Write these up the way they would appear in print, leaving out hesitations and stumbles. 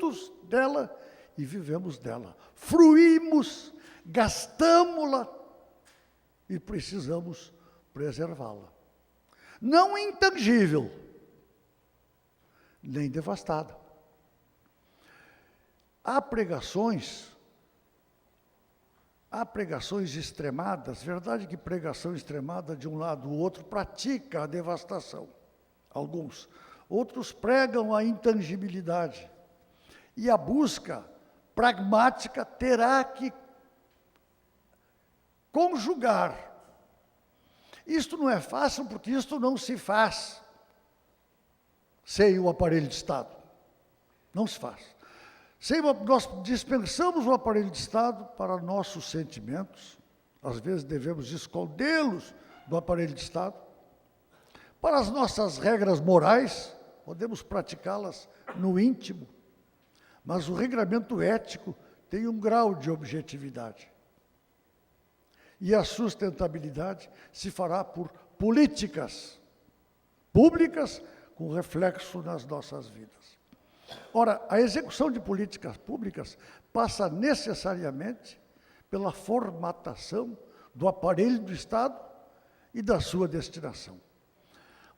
frutos dela e vivemos dela. Fruímos, gastamos-la e precisamos preservá-la. Não intangível, nem devastada. Há pregações extremadas, verdade que pregação extremada de um lado, o outro pratica a devastação, alguns. Outros pregam a intangibilidade. E a busca pragmática terá que conjugar. Isto não é fácil, porque isto não se faz sem o aparelho de Estado. Não se faz. Nós dispensamos o aparelho de Estado para nossos sentimentos, às vezes devemos escondê-los do aparelho de Estado. Para as nossas regras morais, podemos praticá-las no íntimo, mas o regramento ético tem um grau de objetividade. E a sustentabilidade se fará por políticas públicas com reflexo nas nossas vidas. Ora, a execução de políticas públicas passa necessariamente pela formatação do aparelho do Estado e da sua destinação.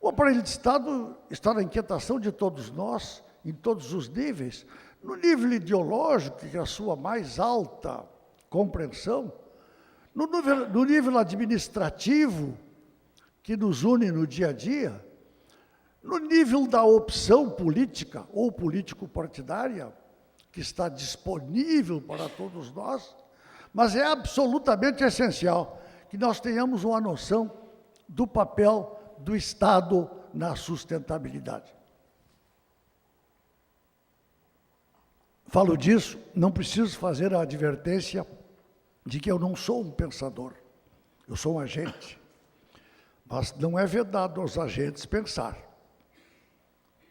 O aparelho de Estado está na inquietação de todos nós, em todos os níveis, no nível ideológico, que é a sua mais alta compreensão, no nível administrativo, que nos une no dia a dia, no nível da opção política ou político-partidária, que está disponível para todos nós, mas é absolutamente essencial que nós tenhamos uma noção do papel do Estado na sustentabilidade. Falo disso, não preciso fazer a advertência de que eu não sou um pensador, eu sou um agente, mas não é vedado aos agentes pensar.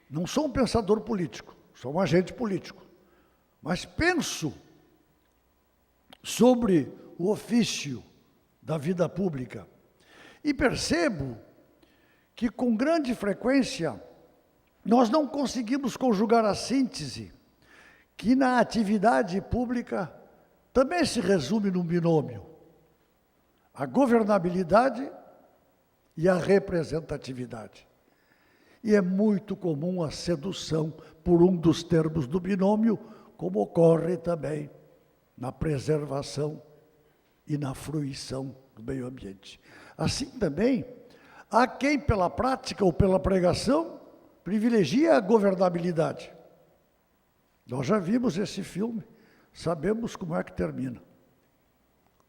Não sou um pensador político, sou um agente político, mas penso sobre o ofício da vida pública e percebo que com grande frequência nós não conseguimos conjugar a síntese que na atividade pública também se resume num binômio: a governabilidade e a representatividade. E é muito comum a sedução por um dos termos do binômio, como ocorre também na preservação e na fruição do meio ambiente. Assim também, há quem pela prática ou pela pregação privilegia a governabilidade. Nós já vimos esse filme, sabemos como é que termina.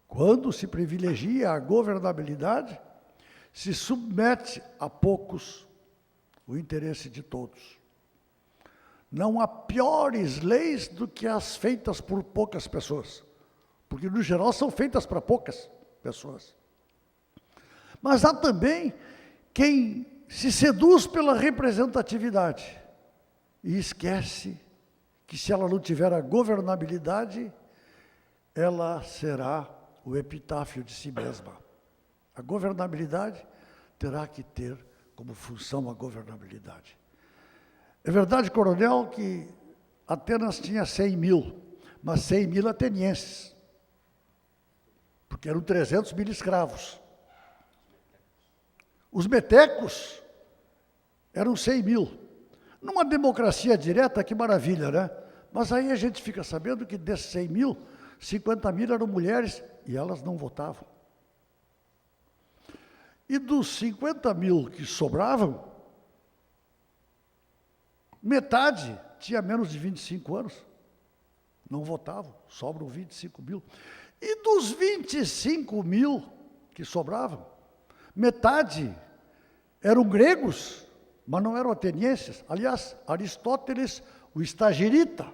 Quando se privilegia a governabilidade, se submete a poucos o interesse de todos. Não há piores leis do que as feitas por poucas pessoas, porque no geral são feitas para poucas pessoas. Mas há também quem se seduz pela representatividade e esquece que se ela não tiver a governabilidade, ela será o epitáfio de si mesma. A governabilidade terá que ter como função a governabilidade. É verdade, coronel, que Atenas tinha 100 mil, mas 100 mil atenienses, porque eram 300 mil escravos. Os metecos eram 100 mil. Numa democracia direta, que maravilha, né? Mas aí a gente fica sabendo que desses 100 mil, 50 mil eram mulheres e elas não votavam. E dos 50 mil que sobravam, metade tinha menos de 25 anos, não votavam, sobram 25 mil. E dos 25 mil que sobravam, metade eram gregos, mas não eram atenienses. Aliás, Aristóteles, o estagirita,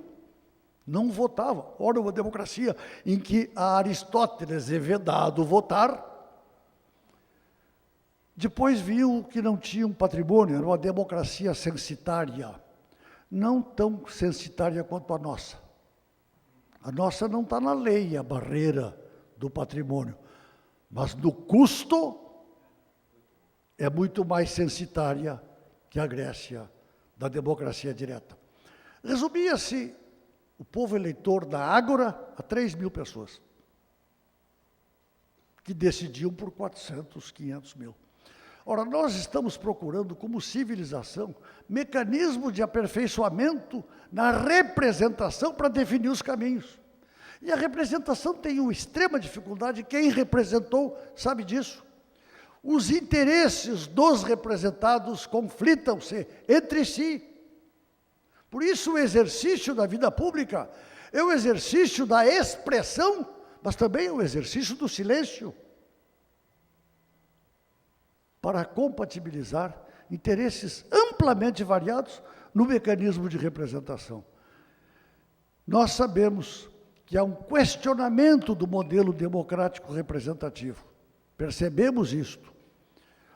não votava. Ora, uma democracia em que a Aristóteles é vedado votar. Depois viu que não tinha um patrimônio, era uma democracia censitária. Não tão censitária quanto a nossa. A nossa não está na lei, a barreira do patrimônio. Mas no custo, é muito mais censitária que a Grécia da democracia direta. Resumia-se o povo eleitor da Ágora a 3 mil pessoas, que decidiam por 400, 500 mil. Ora, nós estamos procurando, como civilização, mecanismo de aperfeiçoamento na representação para definir os caminhos. E a representação tem uma extrema dificuldade, quem representou sabe disso. Os interesses dos representados conflitam-se entre si. Por isso, o exercício da vida pública é o exercício da expressão, mas também é o exercício do silêncio, para compatibilizar interesses amplamente variados no mecanismo de representação. Nós sabemos que há um questionamento do modelo democrático representativo. Percebemos isto.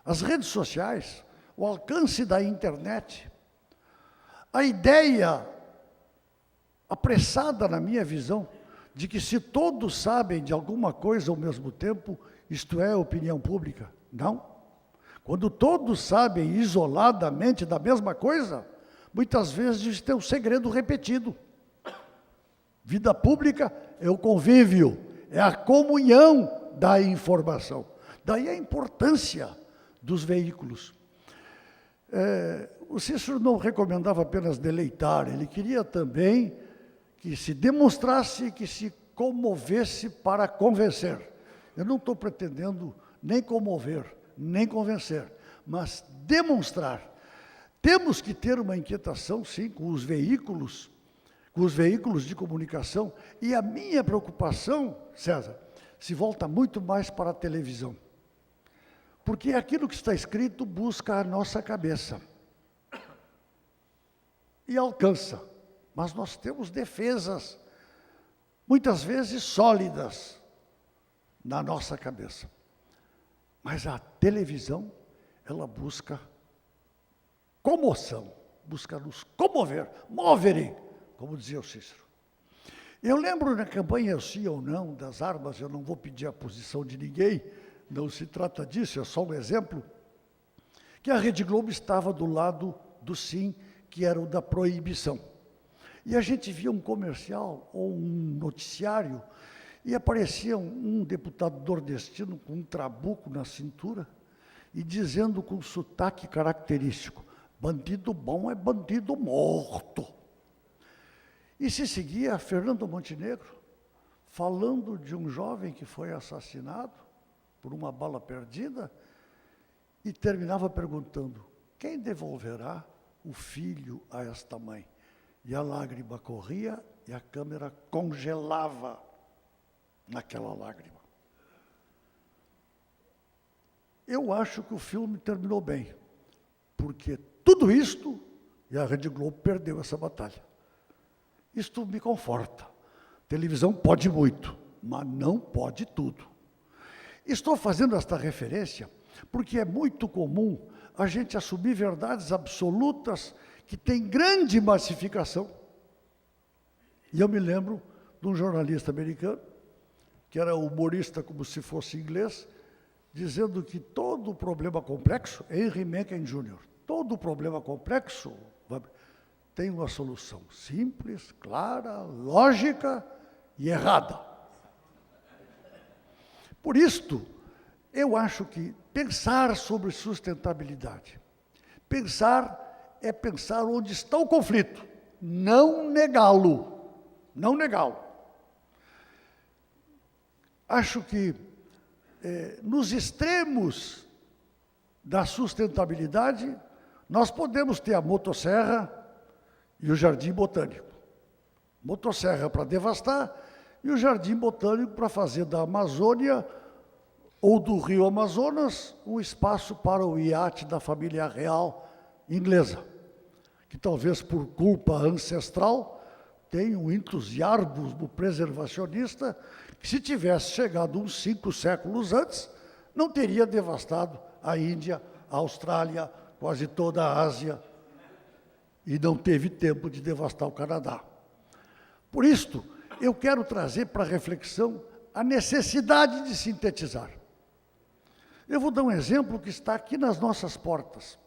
As redes sociais, o alcance da internet, a ideia apressada, na minha visão, de que se todos sabem de alguma coisa ao mesmo tempo, isto é opinião pública. Não. Quando todos sabem isoladamente da mesma coisa, muitas vezes tem um segredo repetido. Vida pública é o convívio, é a comunhão da informação. Daí a importância dos veículos. O Cícero não recomendava apenas deleitar, ele queria também que se demonstrasse, que se comovesse para convencer. Eu não estou pretendendo nem comover, nem convencer, mas demonstrar. Temos que ter uma inquietação, sim, com os veículos de comunicação, e a minha preocupação, César, se volta muito mais para a televisão. Porque aquilo que está escrito busca a nossa cabeça. E alcança. Mas nós temos defesas, muitas vezes sólidas, na nossa cabeça. Mas a televisão, ela busca comoção, busca nos comover, moverem, como dizia o Cícero. Eu lembro na campanha sim ou não das armas, eu não vou pedir a posição de ninguém, não se trata disso, é só um exemplo, que a Rede Globo estava do lado do sim, que era o da proibição. E a gente via um comercial ou um noticiário e aparecia um deputado nordestino com um trabuco na cintura e dizendo com sotaque característico: bandido bom é bandido morto. E se seguia Fernando Montenegro falando de um jovem que foi assassinado por uma bala perdida e terminava perguntando: quem devolverá o filho a esta mãe? E a lágrima corria e a câmera congelava naquela lágrima. Eu acho que o filme terminou bem, porque tudo isto, e a Rede Globo perdeu essa batalha. Isto me conforta. Televisão pode muito, mas não pode tudo. Estou fazendo esta referência porque é muito comum a gente assumir verdades absolutas que têm grande massificação. E eu me lembro de um jornalista americano, que era humorista como se fosse inglês, dizendo que todo problema complexo, Henry Mencken Jr., todo problema complexo tem uma solução simples, clara, lógica e errada. Por isto, eu acho que pensar sobre sustentabilidade, pensar onde está o conflito, não negá-lo, não negá-lo. Acho que nos extremos da sustentabilidade, nós podemos ter a motosserra e o jardim botânico. Motosserra para devastar e o jardim botânico para fazer da Amazônia ou do Rio Amazonas um espaço para o iate da família real inglesa, que talvez por culpa ancestral tenha um entusiasmo preservacionista que, se tivesse chegado uns 5 séculos antes, não teria devastado a Índia, a Austrália, quase toda a Ásia, e não teve tempo de devastar o Canadá. Por isto, eu quero trazer para reflexão a necessidade de sintetizar. Eu vou dar um exemplo que está aqui nas nossas portas.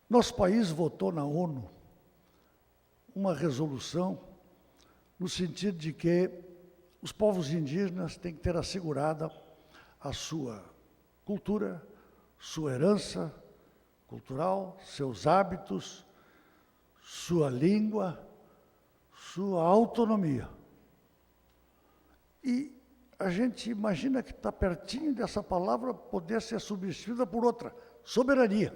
Nosso país votou na ONU uma resolução no sentido de que os povos indígenas têm que ter assegurada a sua cultura, sua herança cultural, seus hábitos, sua língua, sua autonomia. E a gente imagina que está pertinho dessa palavra poder ser substituída por outra, soberania.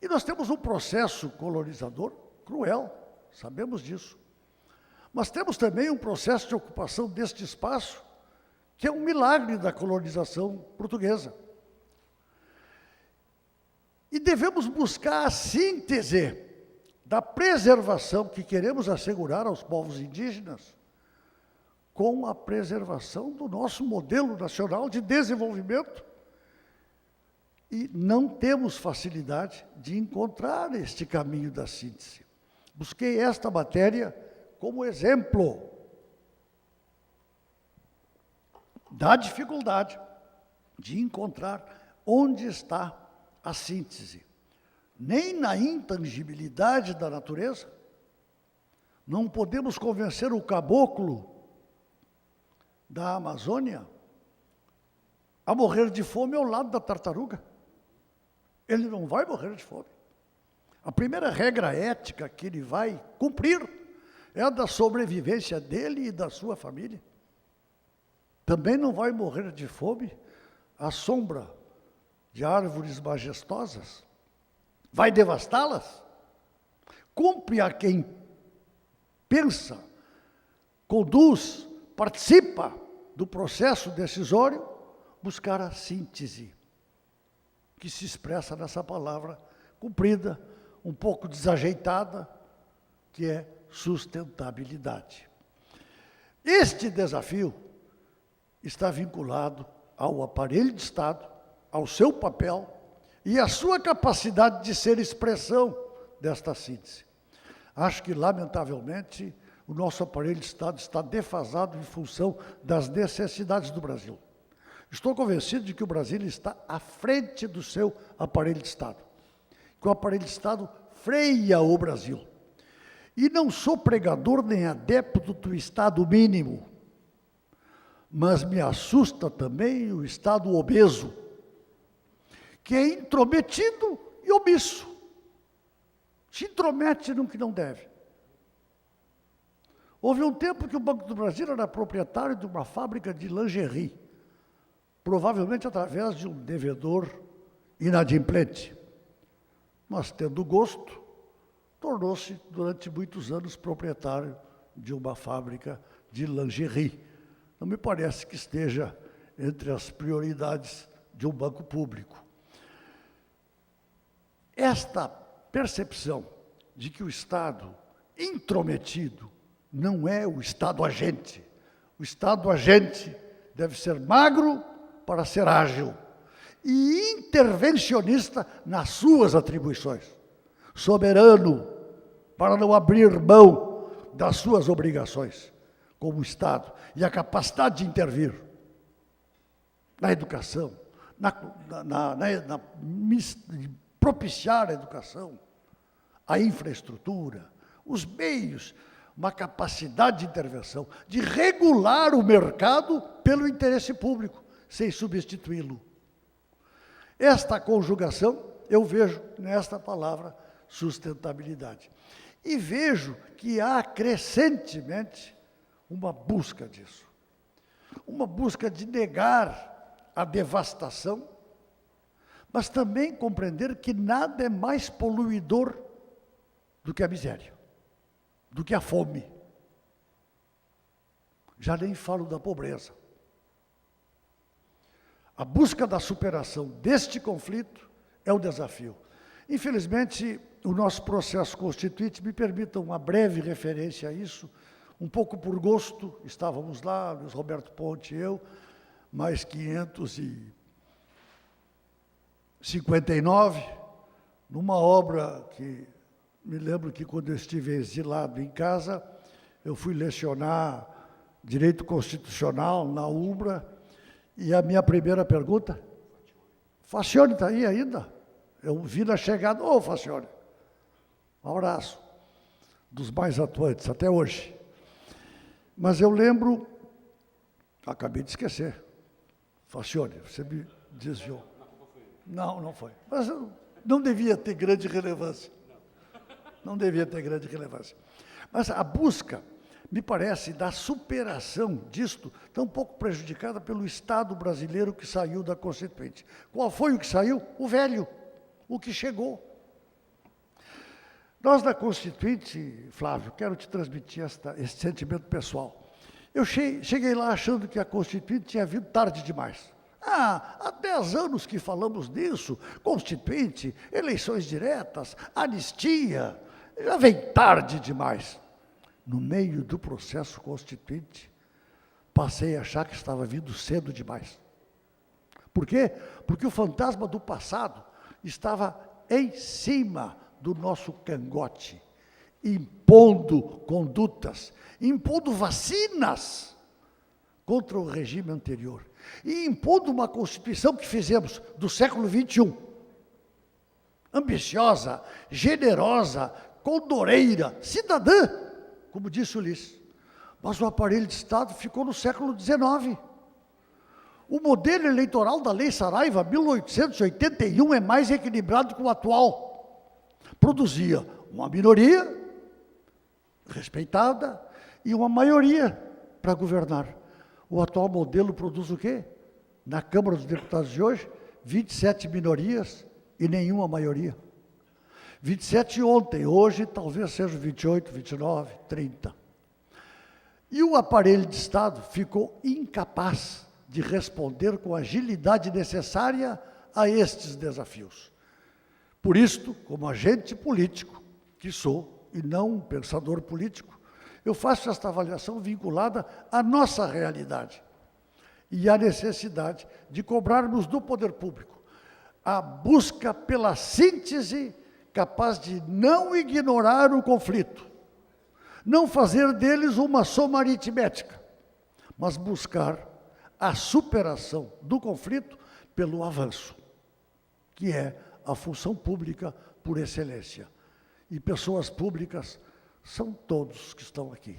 E nós temos um processo colonizador cruel, sabemos disso. Mas temos também um processo de ocupação deste espaço, que é um milagre da colonização portuguesa. E devemos buscar a síntese da preservação que queremos assegurar aos povos indígenas com a preservação do nosso modelo nacional de desenvolvimento. E não temos facilidade de encontrar este caminho da síntese. Busquei esta matéria como exemplo da dificuldade de encontrar onde está a síntese. Nem na intangibilidade da natureza, não podemos convencer o caboclo da Amazônia a morrer de fome ao lado da tartaruga. Ele não vai morrer de fome. A primeira regra ética que ele vai cumprir é a da sobrevivência dele e da sua família. Também não vai morrer de fome à sombra de árvores majestosas. Vai devastá-las? Cumpre a quem pensa, conduz, participa do processo decisório, buscar a síntese, que se expressa nessa palavra comprida, um pouco desajeitada, que é sustentabilidade. Este desafio está vinculado ao aparelho de Estado, ao seu papel e à sua capacidade de ser expressão desta síntese. Acho que, lamentavelmente, o nosso aparelho de Estado está defasado em função das necessidades do Brasil. Estou convencido de que o Brasil está à frente do seu aparelho de Estado, que o aparelho de Estado freia o Brasil. E não sou pregador nem adepto do Estado mínimo, mas me assusta também o Estado obeso, que é intrometido e omisso. Se intromete no que não deve. Houve um tempo que o Banco do Brasil era proprietário de uma fábrica de lingerie, provavelmente através de um devedor inadimplente. Mas, tendo gosto, tornou-se, durante muitos anos, proprietário de uma fábrica de lingerie. Não me parece que esteja entre as prioridades de um banco público. Esta percepção de que o Estado intrometido não é o Estado agente. O Estado agente deve ser magro para ser ágil e intervencionista nas suas atribuições. Soberano para não abrir mão das suas obrigações como Estado e a capacidade de intervir na educação, propiciar a educação, a infraestrutura, os meios, uma capacidade de intervenção, de regular o mercado pelo interesse público, sem substituí-lo. Esta conjugação eu vejo nesta palavra sustentabilidade. E vejo que há crescentemente uma busca disso. Uma busca de negar a devastação, mas também compreender que nada é mais poluidor do que a miséria, do que a fome. Já nem falo da pobreza. A busca da superação deste conflito é o desafio. Infelizmente, o nosso processo constituinte, me permita uma breve referência a isso, um pouco por gosto, estávamos lá, Luiz Roberto Ponte e eu, mais 559, numa obra que, me lembro que quando eu estive exilado em casa, eu fui lecionar Direito Constitucional na UBRA, e a minha primeira pergunta, Facione está aí ainda? Eu vi na chegada, ô Facione, um abraço. dos mais atuantes, até hoje. Mas eu lembro, acabei de esquecer, Facione, você me desviou. Não, não foi. Mas não devia ter grande relevância. Não devia ter grande relevância. Mas a busca, me parece, da superação disto, está um pouco prejudicada pelo Estado brasileiro que saiu da Constituinte. Qual foi o que saiu? O velho, o que chegou. Nós, da Constituinte, Flávio, quero te transmitir esse sentimento pessoal. Eu cheguei lá achando que a Constituinte tinha vindo tarde demais. Há 10 anos que falamos nisso, Constituinte, eleições diretas, anistia, já vem tarde demais. No meio do processo Constituinte, passei a achar que estava vindo cedo demais. Por quê? Porque o fantasma do passado estava em cima do nosso cangote, impondo condutas, impondo vacinas contra o regime anterior, e impondo uma Constituição que fizemos do século XXI, ambiciosa, generosa, condoreira, cidadã, como disse Ulisses. Mas o aparelho de Estado ficou no século XIX. O modelo eleitoral da Lei Saraiva, 1881, é mais equilibrado que o atual. Produzia uma minoria respeitada e uma maioria para governar. O atual modelo produz o quê? Na Câmara dos Deputados de hoje, 27 minorias e nenhuma maioria. 27 ontem, hoje talvez seja 28, 29, 30. E o aparelho de Estado ficou incapaz de responder com a agilidade necessária a estes desafios. Por isto, como agente político, que sou, e não um pensador político, eu faço esta avaliação vinculada à nossa realidade e à necessidade de cobrarmos do poder público a busca pela síntese capaz de não ignorar o conflito, não fazer deles uma soma aritmética, mas buscar a superação do conflito pelo avanço, que é a função pública por excelência. E pessoas públicas são todos que estão aqui.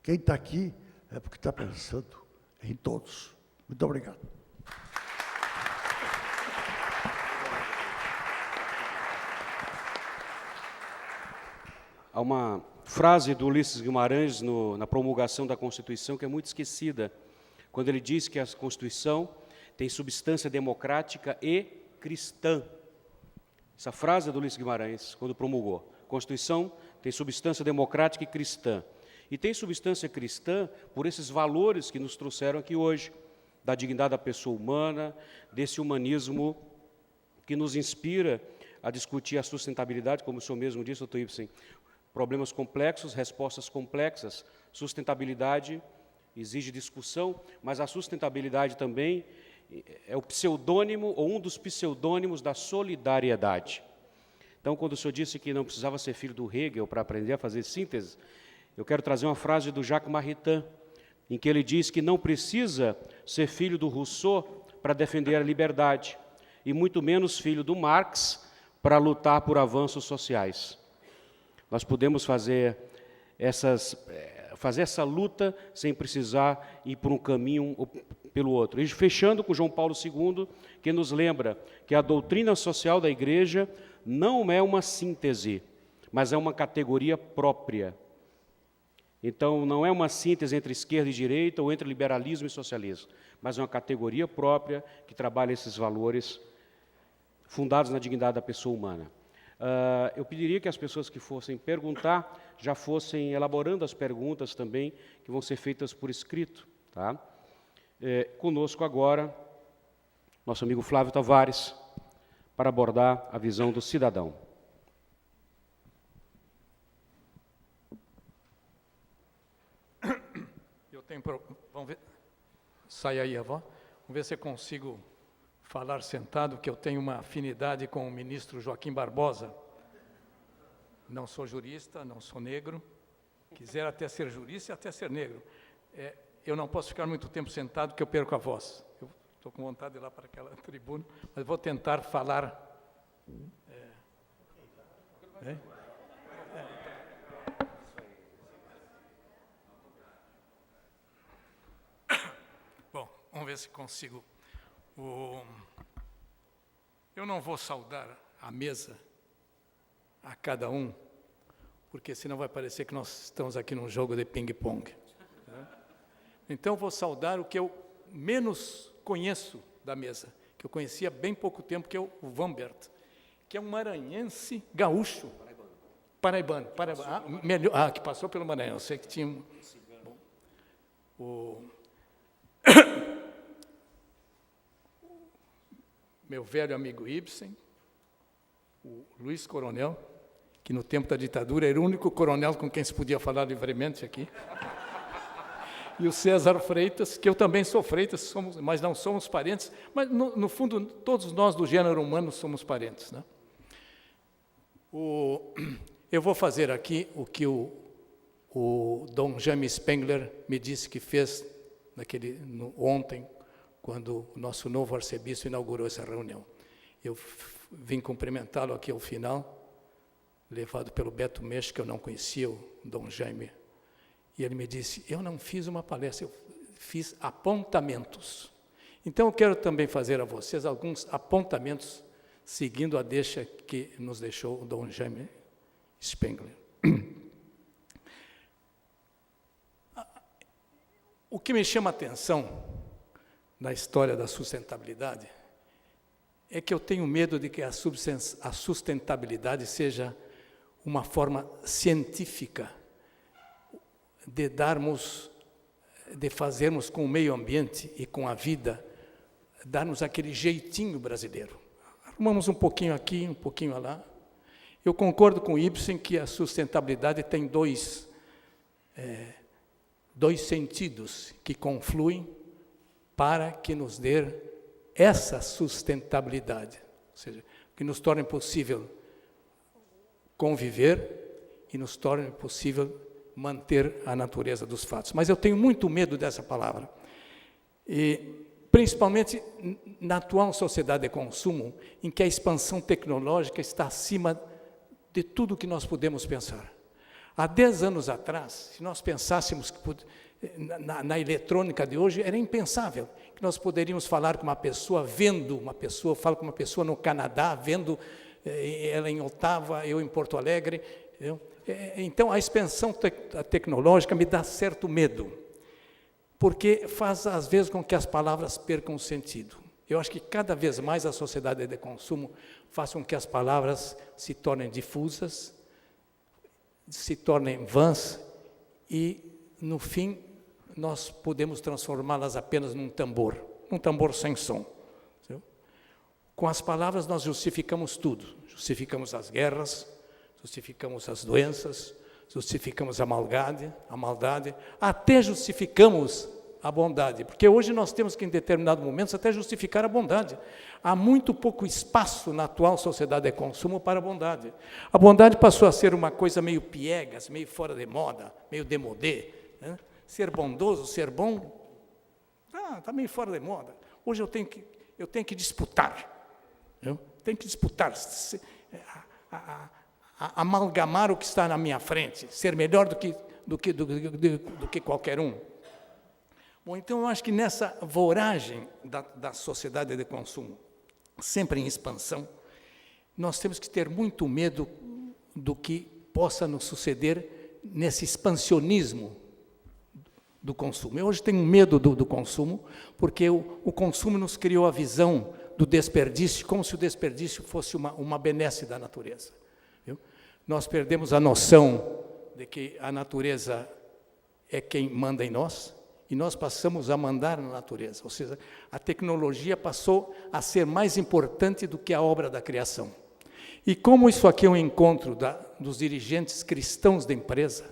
Quem está aqui é porque está pensando em todos. Muito obrigado. Há uma frase do Ulisses Guimarães na promulgação da Constituição que é muito esquecida, quando ele diz que a Constituição tem substância democrática e cristã. Essa frase é do Ulisses Guimarães, quando promulgou. A Constituição tem substância democrática e cristã. E tem substância cristã por esses valores que nos trouxeram aqui hoje, da dignidade da pessoa humana, desse humanismo que nos inspira a discutir a sustentabilidade, como o senhor mesmo disse, doutor Ibsen, problemas complexos, respostas complexas. Sustentabilidade exige discussão, mas a sustentabilidade também é o pseudônimo, ou um dos pseudônimos da solidariedade. Então, quando o senhor disse que não precisava ser filho do Hegel para aprender a fazer síntese, eu quero trazer uma frase do Jacques Maritain, em que ele diz que não precisa ser filho do Rousseau para defender a liberdade, e muito menos filho do Marx para lutar por avanços sociais. Nós podemos fazer essa luta sem precisar ir por um caminho ou pelo outro. E fechando com João Paulo II, que nos lembra que a doutrina social da Igreja não é uma síntese, mas é uma categoria própria. Então, não é uma síntese entre esquerda e direita ou entre liberalismo e socialismo, mas é uma categoria própria que trabalha esses valores fundados na dignidade da pessoa humana. Eu pediria que as pessoas que fossem perguntar já fossem elaborando as perguntas também, que vão ser feitas por escrito. Tá? Conosco agora, nosso amigo Flávio Tavares, para abordar a visão do cidadão. Vamos ver. Sai aí, avó. Vamos ver se eu consigo falar sentado, que eu tenho uma afinidade com o ministro Joaquim Barbosa. Não sou jurista, não sou negro. Quiser até ser jurista e até ser negro. Eu não posso ficar muito tempo sentado, porque eu perco a voz. Eu estou com vontade de ir lá para aquela tribuna, mas vou tentar falar. Vamos ver se consigo. Eu não vou saudar a mesa a cada um, porque senão vai parecer que nós estamos aqui num jogo de ping-pong. Então, eu vou saudar o que eu menos conheço da mesa, que eu conhecia há bem pouco tempo, que é o Vambert, que é um maranhense gaúcho. Paraibano. Que passou pelo Maranhão. Eu sei que tinha... Bom, meu velho amigo Ibsen, o Luiz Coronel, que no tempo da ditadura era o único coronel com quem se podia falar livremente aqui. E o César Freitas, que eu também sou Freitas, mas não somos parentes, mas no fundo todos nós do gênero humano somos parentes, né? Eu vou fazer aqui o que o Dom Jaime Spengler me disse que fez ontem, quando o nosso novo arcebispo inaugurou essa reunião. Eu vim cumprimentá-lo aqui ao final, levado pelo Beto Meix, que eu não conhecia, o Dom Jaime, e ele me disse, eu não fiz uma palestra, eu fiz apontamentos. Então, eu quero também fazer a vocês alguns apontamentos, seguindo a deixa que nos deixou o Dom Jaime Spengler. O que me chama a atenção na história da sustentabilidade é que eu tenho medo de que a sustentabilidade seja uma forma científica de fazermos com o meio ambiente e com a vida, darmos aquele jeitinho brasileiro. Arrumamos um pouquinho aqui, um pouquinho lá. Eu concordo com Ibsen que a sustentabilidade tem dois sentidos que confluem para que nos dê essa sustentabilidade, ou seja, que nos torne possível conviver e nos torne possível manter a natureza dos fatos. Mas eu tenho muito medo dessa palavra. E, principalmente na atual sociedade de consumo, em que a expansão tecnológica está acima de tudo que nós podemos pensar. Há 10 anos atrás, se nós pensássemos que na eletrônica de hoje, era impensável que nós poderíamos falar com uma pessoa, falo com uma pessoa no Canadá, vendo ela em Ottawa, eu em Porto Alegre. Então, a expansão tecnológica me dá certo medo, porque faz, às vezes, com que as palavras percam o sentido. Eu acho que cada vez mais a sociedade de consumo faz com que as palavras se tornem difusas, se tornem vãs e, no fim, nós podemos transformá-las apenas num tambor sem som. Entendeu? Com as palavras nós justificamos tudo, justificamos as guerras, justificamos as doenças, justificamos a maldade, até justificamos a bondade, porque hoje nós temos que, em determinado momento, até justificar a bondade. Há muito pouco espaço na atual sociedade de consumo para a bondade. A bondade passou a ser uma coisa meio piegas, meio fora de moda, meio démodé, né? Ser bondoso, ser bom, está meio fora de moda. Hoje eu tenho que disputar. Tenho que disputar, amalgamar o que está na minha frente, ser melhor do que qualquer um. Bom, então eu acho que nessa voragem da sociedade de consumo, sempre em expansão, nós temos que ter muito medo do que possa nos suceder nesse expansionismo do consumo. Eu hoje tenho medo do consumo, porque o consumo nos criou a visão do desperdício, como se o desperdício fosse uma benesse da natureza. Viu? Nós perdemos a noção de que a natureza é quem manda em nós, e nós passamos a mandar na natureza, ou seja, a tecnologia passou a ser mais importante do que a obra da criação. E como isso aqui é um encontro dos dirigentes cristãos da empresa,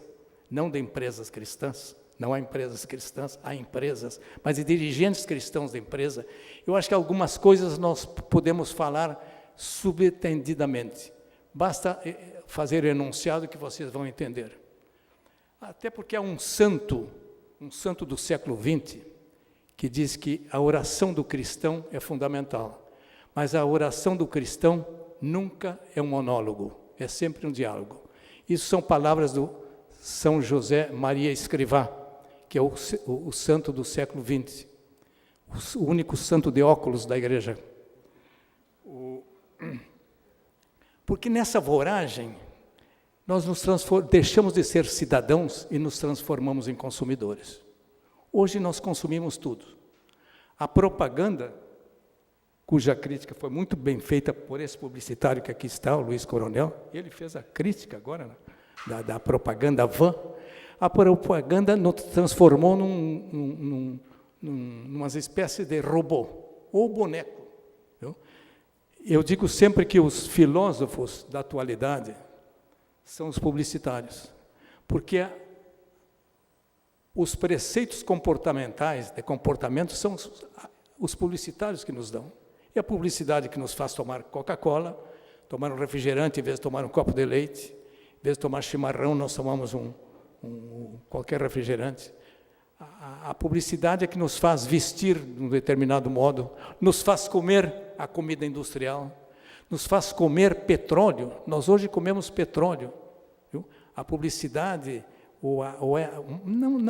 não de empresas cristãs, não há empresas cristãs, há empresas, mas de dirigentes cristãos da empresa, eu acho que algumas coisas nós podemos falar subentendidamente. Basta fazer o enunciado que vocês vão entender. Até porque há um santo do século XX, que diz que a oração do cristão é fundamental, mas a oração do cristão nunca é um monólogo, é sempre um diálogo. Isso são palavras do São José Maria Escrivá, que é o santo do século XX. o único santo de óculos da igreja. Porque nessa voragem, nós deixamos de ser cidadãos e nos transformamos em consumidores. Hoje nós consumimos tudo. A propaganda, cuja crítica foi muito bem feita por esse publicitário que aqui está, o Luiz Coronel, ele fez a crítica agora, né, da propaganda vã. A propaganda nos transformou numa espécie de robô, ou boneco. Viu? Eu digo sempre que os filósofos da atualidade são os publicitários, porque os preceitos comportamentais, de comportamento, são os publicitários que nos dão. E a publicidade que nos faz tomar Coca-Cola, tomar um refrigerante em vez de tomar um copo de leite, em vez de tomar chimarrão, nós tomamos qualquer refrigerante. A publicidade é que nos faz vestir de um determinado modo, nos faz comer a comida industrial, nos faz comer petróleo. Nós hoje comemos petróleo. Viu? A publicidade,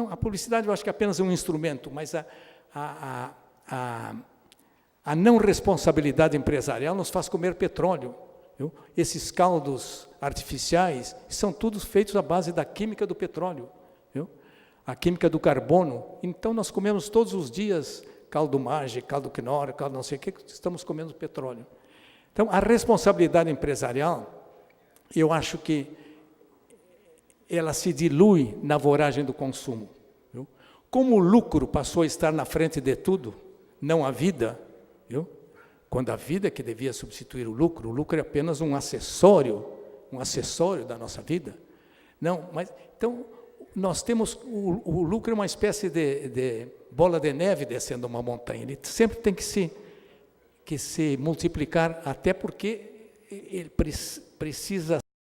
a publicidade eu acho que é apenas um instrumento, mas a não responsabilidade empresarial nos faz comer petróleo. Viu? Esses caldos artificiais são todos feitos à base da química do petróleo, viu? A química do carbono. Então, nós comemos todos os dias caldo Maggi, caldo Knorr, caldo não sei o que, estamos comendo petróleo. Então, a responsabilidade empresarial, eu acho que ela se dilui na voragem do consumo. Viu? Como o lucro passou a estar na frente de tudo, não a vida, viu? Quando a vida que devia substituir o lucro é apenas um acessório da nossa vida. Não, mas então nós temos o lucro é uma espécie de bola de neve descendo uma montanha. Ele sempre tem que se multiplicar, até porque ele precisa